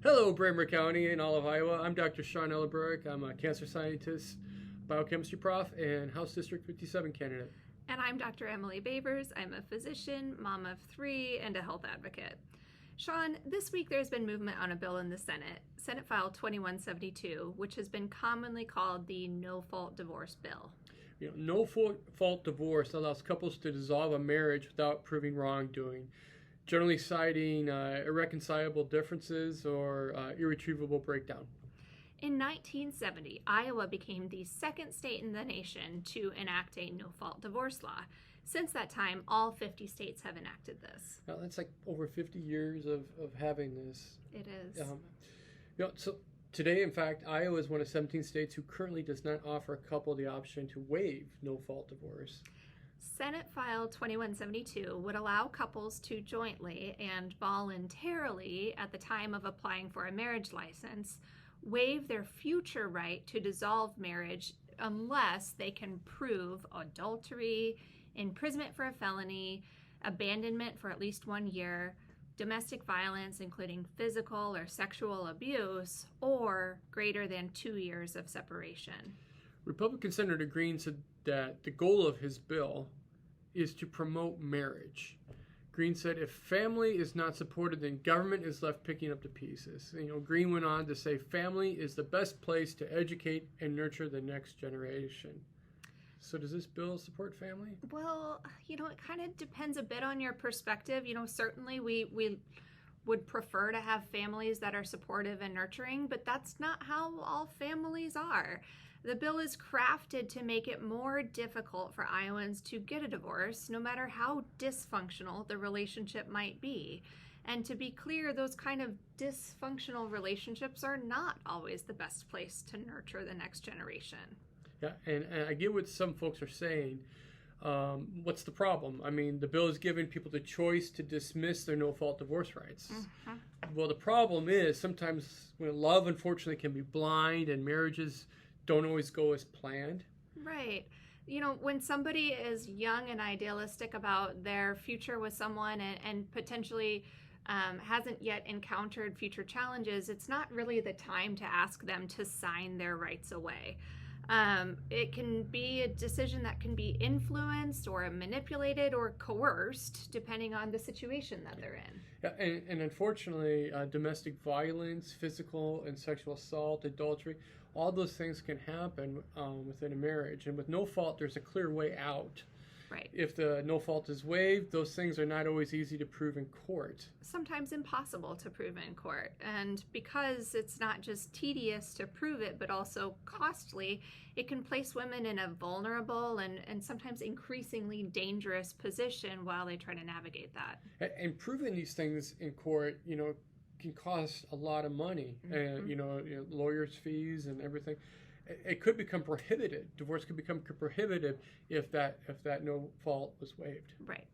Hello, Braemar County and all of Iowa. I'm Dr. Sean Ellenbrook. I'm a cancer scientist, biochemistry prof, and House District 57 candidate. And I'm Dr. Emily Babers. I'm a physician, mom of 3, and a health advocate. Sean, this week there's been movement on a bill in the Senate, Senate File 2172, which has been commonly called the no-fault divorce bill. No-fault divorce allows couples to dissolve a marriage without proving wrongdoing, generally citing irreconcilable differences or irretrievable breakdown. In 1970, Iowa became the second state in the nation to enact a no-fault divorce law. Since that time, all 50 states have enacted this. Now, that's like over 50 years of having this. It is. So today, in fact, Iowa is one of 17 states who currently does not offer a couple the option to waive no-fault divorce. Senate File 2172 would allow couples to jointly and voluntarily, at the time of applying for a marriage license, waive their future right to dissolve marriage unless they can prove adultery, imprisonment for a felony, abandonment for at least 1 year, domestic violence, including physical or sexual abuse, or greater than 2 years of separation. Republican Senator Green said that the goal of his bill is to promote marriage. Green said if family is not supported, then government is left picking up the pieces. Green went on to say family is the best place to educate and nurture the next generation. So does this bill support family? Well, it kind of depends a bit on your perspective. Certainly we would prefer to have families that are supportive and nurturing, but that's not how all families are. The bill is crafted to make it more difficult for Iowans to get a divorce, no matter how dysfunctional the relationship might be. And to be clear, those kind of dysfunctional relationships are not always the best place to nurture the next generation. Yeah, and I get what some folks are saying. What's the problem? I mean, the bill is giving people the choice to dismiss their no-fault divorce rights. Mm-hmm. Well, the problem is sometimes love, unfortunately, can be blind and marriages don't always go as planned. Right. When somebody is young and idealistic about their future with someone and potentially hasn't yet encountered future challenges, it's not really the time to ask them to sign their rights away. It can be a decision that can be influenced or manipulated or coerced depending on the situation that they're in. Yeah, and unfortunately, domestic violence, physical and sexual assault, adultery, all those things can happen within a marriage. And with no fault, there's a clear way out. Right. If the no fault is waived, those things are not always easy to prove in court. Sometimes impossible to prove in court. And because it's not just tedious to prove it, but also costly, it can place women in a vulnerable and sometimes increasingly dangerous position while they try to navigate that. And proving these things in court, can cost a lot of money. Mm-hmm. And, lawyers' fees and everything. It could become prohibited. Divorce could become prohibitive if that no fault was waived. Right.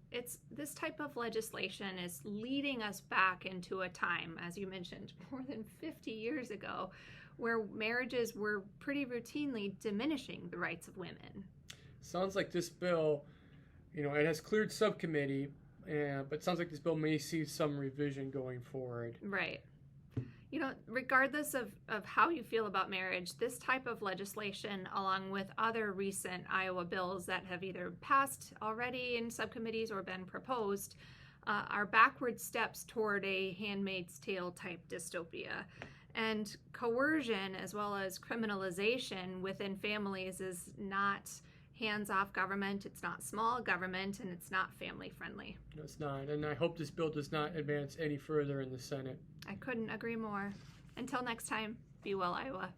This type of legislation is leading us back into a time, as you mentioned, more than 50 years ago, where marriages were pretty routinely diminishing the rights of women. Sounds like this bill, it has cleared subcommittee, but it sounds like this bill may see some revision going forward. Right. Regardless of how you feel about marriage, this type of legislation, along with other recent Iowa bills that have either passed already in subcommittees or been proposed, are backward steps toward a Handmaid's Tale type dystopia. And coercion, as well as criminalization within families, is not hands-off government, it's not small government, and it's not family-friendly. No, it's not. And I hope this bill does not advance any further in the Senate. I couldn't agree more. Until next time, be well, Iowa.